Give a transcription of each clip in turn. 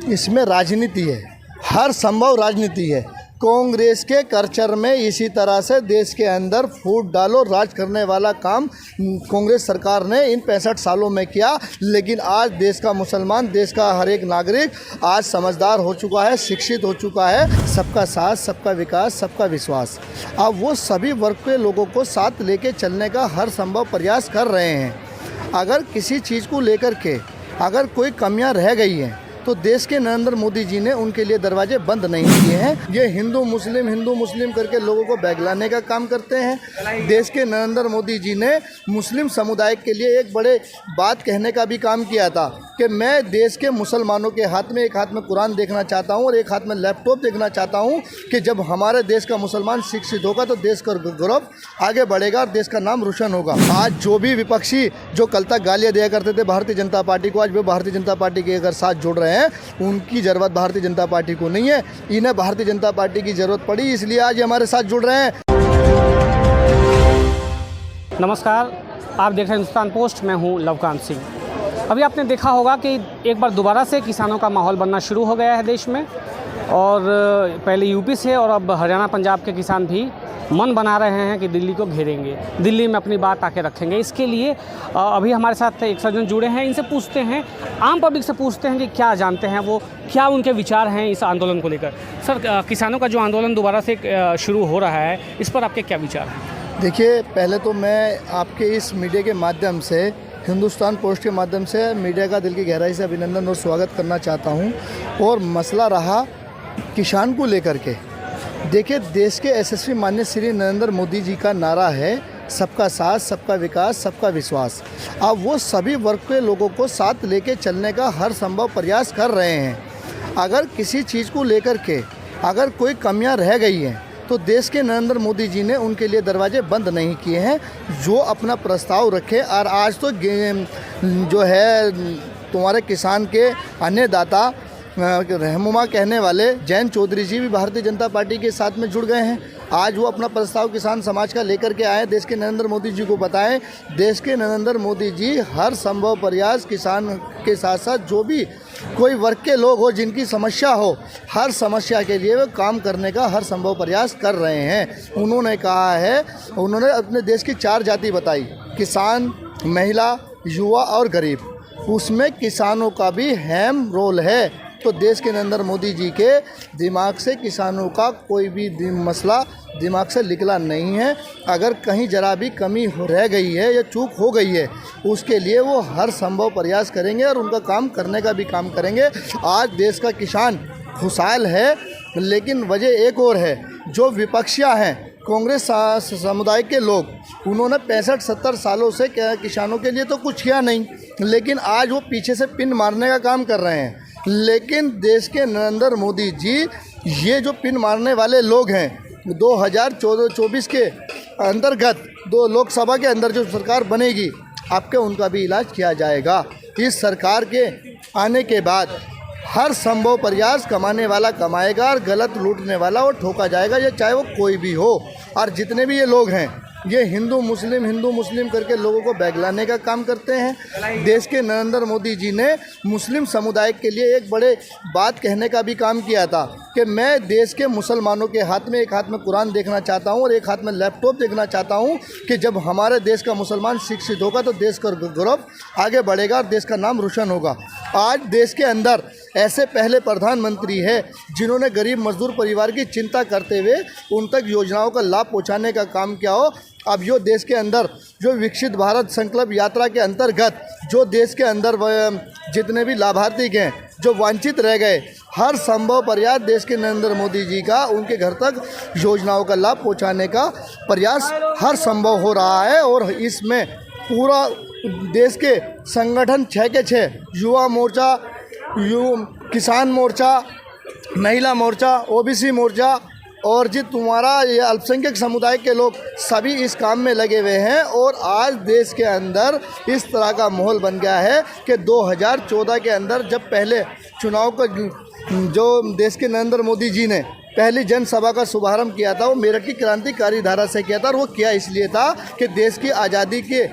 इसमें राजनीति है, हर संभव राजनीति है। कांग्रेस के कल्चर में इसी तरह से देश के अंदर फूट डालो राज करने वाला काम कांग्रेस सरकार ने इन 65 सालों में किया। लेकिन आज देश का मुसलमान, देश का हर एक नागरिक आज समझदार हो चुका है, शिक्षित हो चुका है। सबका साथ, सबका विकास, सबका विश्वास। अब वो सभी वर्ग के लोगों को साथ लेके चलने का हर संभव प्रयास कर रहे हैं। अगर किसी चीज़ को लेकर के अगर कोई कमियां रह गई हैं तो देश के नरेंद्र मोदी जी ने उनके लिए दरवाजे बंद नहीं किए हैं। ये हिंदू मुस्लिम करके लोगों को बहलाने का काम करते हैं। देश के नरेंद्र मोदी जी ने मुस्लिम समुदाय के लिए एक बड़े बात कहने का भी काम किया था कि मैं देश के मुसलमानों के हाथ में एक हाथ में कुरान देखना चाहता हूँ और एक हाथ में लैपटॉप देखना चाहता हूँ कि जब हमारे देश का मुसलमान शिक्षित होगा तो देश का गौरव आगे बढ़ेगा और देश का नाम रोशन होगा। आज जो भी विपक्षी जो कल तक गालियाँ दिया करते थे भारतीय जनता पार्टी को, आज वो भारतीय जनता पार्टी के अगर साथ जुड़ रहे हैं, उनकी ज़रूरत भारतीय जनता पार्टी को नहीं है। इन्हें भारतीय जनता पार्टी की ज़रूरत पड़ी, इसलिए आज हमारे साथ जुड़ रहे हैं। नमस्कार, आप देख रहे हैं हिंदुस्तान पोस्ट। मैं हूं लवकांत सिंह। अभी आपने देखा होगा कि एक बार दोबारा से किसानों का माहौल बनना शुरू हो गया है देश में, और पहले यूपी से और अब हरियाणा पंजाब के किसान भी मन बना रहे हैं कि दिल्ली को घेरेंगे, दिल्ली में अपनी बात आके रखेंगे। इसके लिए अभी हमारे साथ एक सज्जन जुड़े हैं, इनसे पूछते हैं, आम पब्लिक से पूछते हैं कि क्या जानते हैं वो, क्या उनके विचार हैं इस आंदोलन को लेकर। सर, किसानों का जो आंदोलन दोबारा से शुरू हो रहा है, इस पर आपके क्या विचार हैं? देखिए, पहले तो मैं आपके इस मीडिया के माध्यम से, हिंदुस्तान पोस्ट के माध्यम से मीडिया का दिल की गहराई से अभिनंदन और स्वागत करना चाहता हूँ। और मसला रहा किसान को लेकर के, देखिए, देश के यशस्वी माननीय श्री नरेंद्र मोदी जी का नारा है सबका साथ, सबका विकास, सबका विश्वास। अब वो सभी वर्ग के लोगों को साथ लेके चलने का हर संभव प्रयास कर रहे हैं। अगर किसी चीज़ को लेकर के अगर कोई कमियां रह गई हैं तो देश के नरेंद्र मोदी जी ने उनके लिए दरवाजे बंद नहीं किए हैं। जो अपना प्रस्ताव रखे, और आज तो जो है तुम्हारे किसान के अन्नदाता रहनुमा कहने वाले जयंत चौधरी जी भी भारतीय जनता पार्टी के साथ में जुड़ गए हैं। आज वो अपना प्रस्ताव किसान समाज का लेकर के आए, देश के नरेंद्र मोदी जी को बताएं। देश के नरेंद्र मोदी जी हर संभव प्रयास किसान के साथ साथ जो भी कोई वर्ग के लोग हो जिनकी समस्या हो, हर समस्या के लिए वो काम करने का हर संभव प्रयास कर रहे हैं। उन्होंने कहा है, उन्होंने अपने देश की 4 जाति बताई, किसान, महिला, युवा और गरीब। उसमें किसानों का भी अहम रोल है। तो देश के नरेंद्र मोदी जी के दिमाग से किसानों का कोई भी मसला दिमाग से निकला नहीं है। अगर कहीं जरा भी कमी रह गई है या चूक हो गई है, उसके लिए वो हर संभव प्रयास करेंगे और उनका काम करने का भी काम करेंगे। आज देश का किसान खुशहाल है, लेकिन वजह एक और है। जो विपक्षियाँ हैं, कांग्रेस समुदाय के लोग, उन्होंने 65-70 सालों से किसानों के लिए तो कुछ किया नहीं, लेकिन आज वो पीछे से पिन मारने का काम कर रहे हैं। लेकिन देश के नरेंद्र मोदी जी, ये जो पिन मारने वाले लोग हैं, 2024 के अंतर्गत 2 लोकसभा के अंदर जो सरकार बनेगी, आपके उनका भी इलाज किया जाएगा। इस सरकार के आने के बाद हर संभव प्रयास कमाने वाला कमाएगा और गलत लूटने वाला वो ठोका जाएगा, ये चाहे वो कोई भी हो। और जितने भी ये लोग हैं, ये हिंदू मुस्लिम करके लोगों को बहलाने का काम करते हैं। देश के नरेंद्र मोदी जी ने मुस्लिम समुदाय के लिए एक बड़े बात कहने का भी काम किया था कि मैं देश के मुसलमानों के हाथ में एक हाथ में कुरान देखना चाहता हूँ और एक हाथ में लैपटॉप देखना चाहता हूँ कि जब हमारे देश का मुसलमान शिक्षित होगा तो देश का गौरव आगे बढ़ेगा और देश का नाम रोशन होगा। आज देश के अंदर ऐसे पहले प्रधानमंत्री है जिन्होंने गरीब मजदूर परिवार की चिंता करते हुए उन तक योजनाओं का लाभ पहुँचाने का काम किया हो। अब जो देश के अंदर जो विकसित भारत संकल्प यात्रा के अंतर्गत जो देश के अंदर जितने भी लाभार्थी हैं, जो वंचित रह गए, हर संभव प्रयास देश के नरेंद्र मोदी जी का उनके घर तक योजनाओं का लाभ पहुंचाने का प्रयास हर संभव हो रहा है। और इसमें पूरा देश के संगठन 6 के 6, युवा मोर्चा, किसान मोर्चा, महिला मोर्चा, ओबीसी मोर्चा और जी तुम्हारा ये अल्पसंख्यक समुदाय के लोग सभी इस काम में लगे हुए हैं। और आज देश के अंदर इस तरह का माहौल बन गया है कि 2014 के अंदर जब पहले चुनाव का जो देश के नरेंद्र मोदी जी ने पहली जनसभा का शुभारंभ किया था, वो मेरठ की क्रांतिकारी धारा से किया था। और वो किया इसलिए था कि देश की आज़ादी के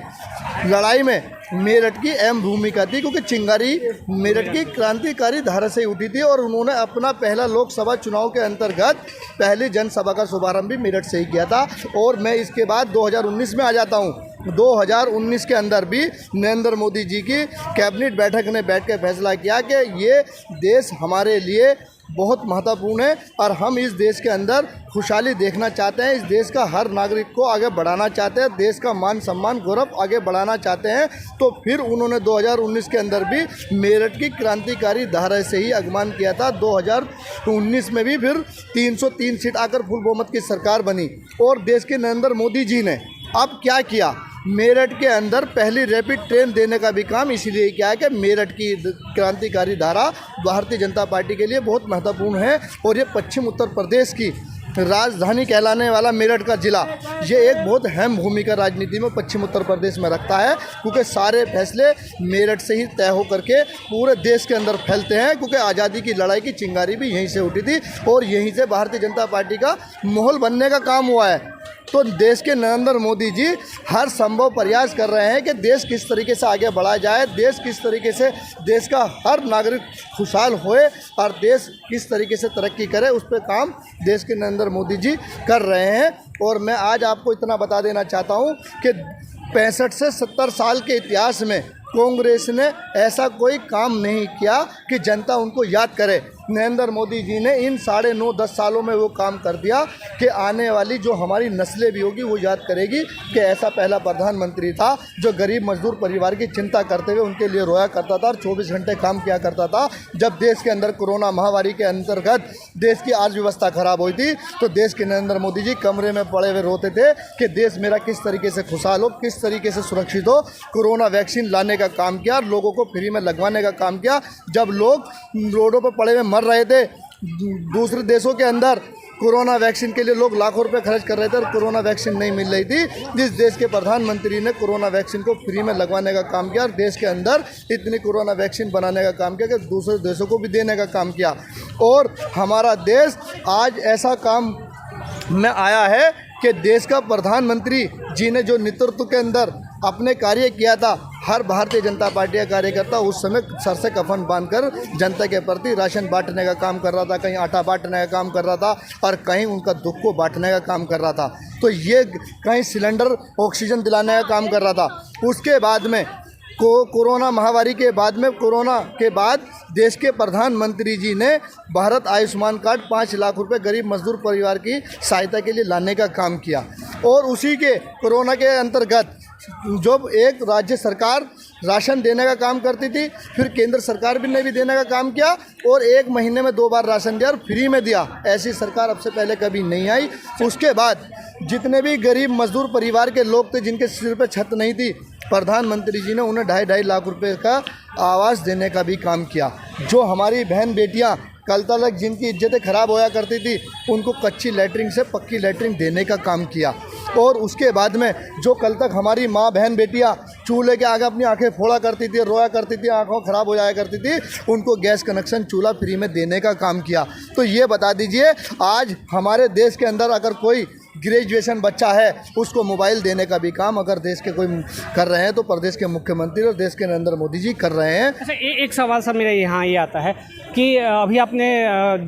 लड़ाई में मेरठ की अहम भूमिका थी, क्योंकि चिंगारी मेरठ की क्रांतिकारी धारा से उठी थी और उन्होंने अपना पहला लोकसभा चुनाव के अंतर्गत पहली जनसभा का शुभारंभ भी मेरठ से ही किया था। और मैं इसके बाद 2019 में आ जाता हूँ। 2019 के अंदर भी नरेंद्र मोदी जी की कैबिनेट बैठक ने बैठ के फैसला किया कि ये देश हमारे लिए बहुत महत्वपूर्ण है और हम इस देश के अंदर खुशहाली देखना चाहते हैं, इस देश का हर नागरिक को आगे बढ़ाना चाहते हैं, देश का मान सम्मान गौरव आगे बढ़ाना चाहते हैं। तो फिर उन्होंने 2019 के अंदर भी मेरठ की क्रांतिकारी धारा से ही आगमन किया था। 2019 में भी फिर 303 सीट आकर फुल बहुमत की सरकार बनी। और देश के नरेंद्र मोदी जी ने अब क्या किया, मेरठ के अंदर पहली रैपिड ट्रेन देने का भी काम इसीलिए किया है कि मेरठ की क्रांतिकारी धारा भारतीय जनता पार्टी के लिए बहुत महत्वपूर्ण है। और ये पश्चिम उत्तर प्रदेश की राजधानी कहलाने वाला मेरठ का ज़िला ये एक बहुत अहम भूमिका राजनीति में पश्चिम उत्तर प्रदेश में रखता है, क्योंकि सारे फैसले मेरठ से ही तय हो करके पूरे देश के अंदर फैलते हैं। क्योंकि आज़ादी की लड़ाई की चिंगारी भी यहीं से उठी थी और यहीं से भारतीय जनता पार्टी का माहौल बनने का काम हुआ है। तो देश के नरेंद्र मोदी जी हर संभव प्रयास कर रहे हैं कि देश किस तरीके से आगे बढ़ाया जाए, देश किस तरीके से देश का हर नागरिक खुशहाल होए और देश किस तरीके से तरक्की करे, उस पर काम देश के नरेंद्र मोदी जी कर रहे हैं। और मैं आज आपको इतना बता देना चाहता हूं कि 65 से 70 साल के इतिहास में कांग्रेस ने ऐसा कोई काम नहीं किया कि जनता उनको याद करे। नरेंद्र मोदी जी ने इन 9.5-10 सालों में वो काम कर दिया कि आने वाली जो हमारी नस्लें भी होगी वो याद करेगी कि ऐसा पहला प्रधानमंत्री था जो गरीब मजदूर परिवार की चिंता करते हुए उनके लिए रोया करता था और 24 घंटे काम किया करता था। जब देश के अंदर कोरोना महामारी के अंतर्गत देश की अर्थव्यवस्था खराब हुई थी तो देश के नरेंद्र मोदी जी कमरे में पड़े हुए रोते थे कि देश मेरा किस तरीके से खुशहाल हो, किस तरीके से सुरक्षित हो। कोरोना वैक्सीन लाने का काम किया, लोगों को फ्री में लगवाने का काम किया। जब लोग रोडों पर पड़े हुए मर रहे थे, दूसरे देशों के अंदर कोरोना वैक्सीन के लिए लोग लाखों रुपए खर्च कर रहे थे और कोरोना वैक्सीन नहीं मिल रही थी, जिस देश के प्रधानमंत्री ने कोरोना वैक्सीन को फ्री में लगवाने का काम किया और देश के अंदर इतनी कोरोना वैक्सीन बनाने का काम किया कि दूसरे देशों को भी देने का काम किया। और हमारा देश आज ऐसा काम में आया है कि देश का प्रधानमंत्री जी ने जो नेतृत्व के अंदर अपने कार्य किया था, हर भारतीय जनता पार्टी का कार्यकर्ता उस समय सर से कफन बांधकर जनता के प्रति राशन बांटने का काम कर रहा था, कहीं आटा बांटने का काम कर रहा था और कहीं उनका दुख को बांटने का काम कर रहा था। तो ये कहीं सिलेंडर ऑक्सीजन दिलाने का काम कर रहा था। उसके बाद में कोरोना महामारी के बाद में कोरोना के बाद देश के प्रधानमंत्री जी ने भारत आयुष्मान कार्ड 5 लाख रुपए गरीब मजदूर परिवार की सहायता के लिए लाने का काम किया। और उसी के कोरोना के अंतर्गत जब एक राज्य सरकार राशन देने का काम करती थी, फिर केंद्र सरकार भी ने भी देने का काम किया और 1 महीने में 2 बार राशन दिया और फ्री में दिया। ऐसी सरकार अब से पहले कभी नहीं आई। उसके बाद जितने भी गरीब मजदूर परिवार के लोग थे जिनके सिर पे छत नहीं थी, प्रधानमंत्री जी ने उन्हें 2.5 लाख रुपए का आवास देने का भी काम किया। जो हमारी बहन बेटियां कल तक जिनकी इज्जतें खराब होया करती थी उनको कच्ची लैटरिन से पक्की लैटरिन देने का काम किया। और उसके बाद में जो कल तक हमारी माँ बहन बेटियां चूल्हे के आगे अपनी आंखें फोड़ा करती थी, रोया करती थी, आंखों खराब हो जाया करती थी, उनको गैस कनेक्शन चूल्हा फ्री में देने का काम किया। तो ये बता दीजिए आज हमारे देश के अंदर अगर कोई ग्रेजुएशन बच्चा है उसको मोबाइल देने का भी काम अगर देश के कोई कर रहे हैं तो प्रदेश के मुख्यमंत्री और देश के नरेंद्र मोदी जी कर रहे हैं। अच्छा, एक सवाल सर मेरा यहाँ ये आता है कि अभी आपने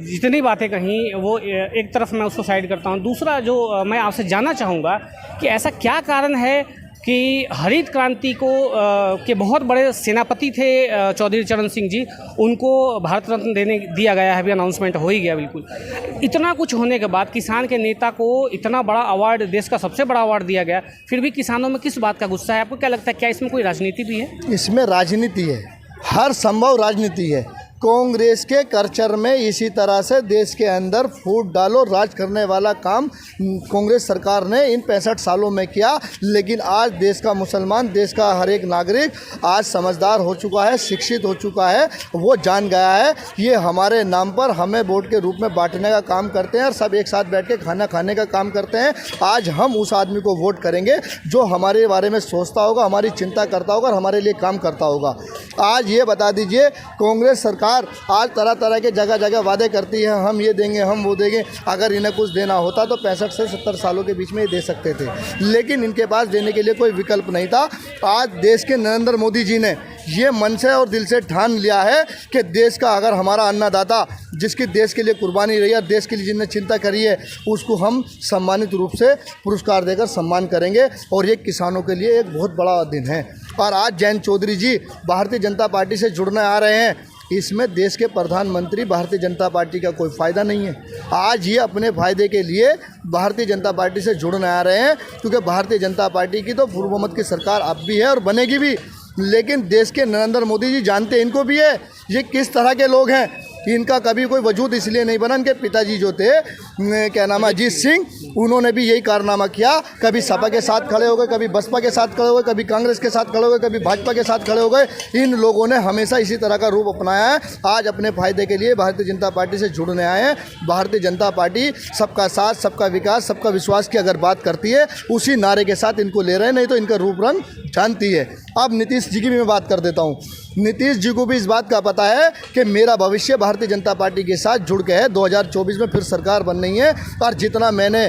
जितनी बातें कहीं वो एक तरफ मैं उसको साइड करता हूँ, दूसरा जो मैं आपसे जानना चाहूँगा कि ऐसा क्या कारण है कि हरित क्रांति को के बहुत बड़े सेनापति थे चौधरी चरण सिंह जी, उनको भारत रत्न दिया गया है, अभी अनाउंसमेंट हो ही गया बिल्कुल। इतना कुछ होने के बाद किसान के नेता को इतना बड़ा अवार्ड, देश का सबसे बड़ा अवार्ड दिया गया, फिर भी किसानों में किस बात का गुस्सा है? आपको क्या लगता है, क्या इसमें कोई राजनीति भी है? इसमें राजनीति है, हर संभव राजनीति है। कांग्रेस के कल्चर में इसी तरह से देश के अंदर फूट डालो राज करने वाला काम कांग्रेस सरकार ने इन 65 सालों में किया। लेकिन आज देश का मुसलमान, देश का हर एक नागरिक आज समझदार हो चुका है, शिक्षित हो चुका है, वो जान गया है ये हमारे नाम पर हमें वोट के रूप में बांटने का काम करते हैं और सब एक साथ बैठ के खाना खाने का काम करते हैं। आज हम उस आदमी को वोट करेंगे जो हमारे बारे में सोचता होगा, हमारी चिंता करता होगा और हमारे लिए काम करता होगा। आज ये बता दीजिए कांग्रेस सरकार सरकार आज तरह तरह के जगह जगह वादे करती है, हम ये देंगे, हम वो देंगे। अगर इन्हें कुछ देना होता तो 65 से 70 सालों के बीच में ये दे सकते थे, लेकिन इनके पास देने के लिए कोई विकल्प नहीं था। आज देश के नरेंद्र मोदी जी ने ये मन से और दिल से ठान लिया है कि देश का अगर हमारा अन्नदाता जिसकी देश के लिए कुर्बानी रही है, देश के लिए जिनने चिंता करी है, उसको हम सम्मानित रूप से पुरस्कार देकर सम्मान करेंगे। और ये किसानों के लिए एक बहुत बड़ा दिन है। और आज जयंत चौधरी जी भारतीय जनता पार्टी से जुड़ने आ रहे हैं, इसमें देश के प्रधानमंत्री भारतीय जनता पार्टी का कोई फ़ायदा नहीं है। आज ये अपने फ़ायदे के लिए भारतीय जनता पार्टी से जुड़ने आ रहे हैं, क्योंकि भारतीय जनता पार्टी की तो पूर्वमत की सरकार अब भी है और बनेगी भी। लेकिन देश के नरेंद्र मोदी जी जानते इनको भी है ये किस तरह के लोग हैं। इनका कभी कोई वजूद इसलिए नहीं बना, इनके पिताजी जो थे क्या नाम है अजीत सिंह, उन्होंने भी यही कारनामा किया। कभी सपा के साथ खड़े हो गए, कभी बसपा के साथ खड़े हो गए, कभी कांग्रेस के साथ खड़े हो गए, कभी भाजपा के साथ खड़े हो गए। इन लोगों ने हमेशा इसी तरह का रूप अपनाया है। आज अपने फ़ायदे के लिए भारतीय जनता पार्टी से जुड़ने आए हैं। भारतीय जनता पार्टी सबका साथ, सबका विकास, सबका विश्वास की अगर बात करती है, उसी नारे के साथ इनको ले रहे हैं, नहीं तो इनका रूप रंग जानती है। अब नीतीश जी की भी मैं बात कर देता हूँ। नीतीश जी को भी इस बात का पता है कि मेरा भविष्य भारतीय जनता पार्टी के साथ जुड़ के है। 2024 में फिर सरकार बननी है और जितना मैंने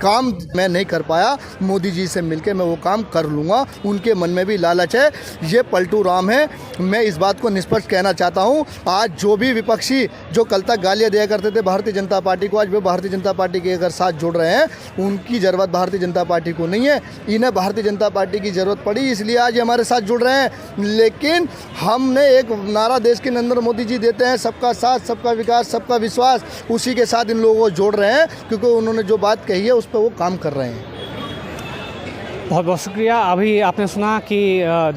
काम मैं नहीं कर पाया, मोदी जी से मिलके मैं वो काम कर लूँगा। उनके मन में भी लालच है, ये पलटू राम है। मैं इस बात को निष्पक्ष कहना चाहता हूँ। आज जो भी विपक्षी जो कल तक गालियाँ दिया करते थे भारतीय जनता पार्टी को, आज वे भारतीय जनता पार्टी के अगर साथ जुड़ रहे हैं, उनकी ज़रूरत भारतीय जनता पार्टी को नहीं है। इन्हें भारतीय जनता पार्टी की ज़रूरत पड़ी, इसलिए आज ये हमारे साथ जुड़ रहे हैं। लेकिन हमने एक नारा देश के नरेंद्र मोदी जी देते हैं, सबका साथ, सबका विकास, सबका विश्वास, उसी के साथ इन लोगों को जोड़ रहे हैं, क्योंकि उन्होंने जो बात कही है उस पर वो काम कर रहे हैं। बहुत बहुत शुक्रिया। अभी आपने सुना कि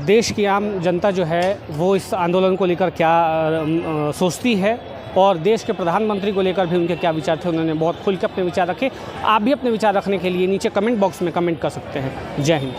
देश की आम जनता जो है वो इस आंदोलन को लेकर क्या सोचती है और देश के प्रधानमंत्री को लेकर भी उनके क्या विचार थे। उन्होंने बहुत खुल के अपने विचार रखे। आप भी अपने विचार रखने के लिए नीचे कमेंट बॉक्स में कमेंट कर सकते हैं। जय हिंद।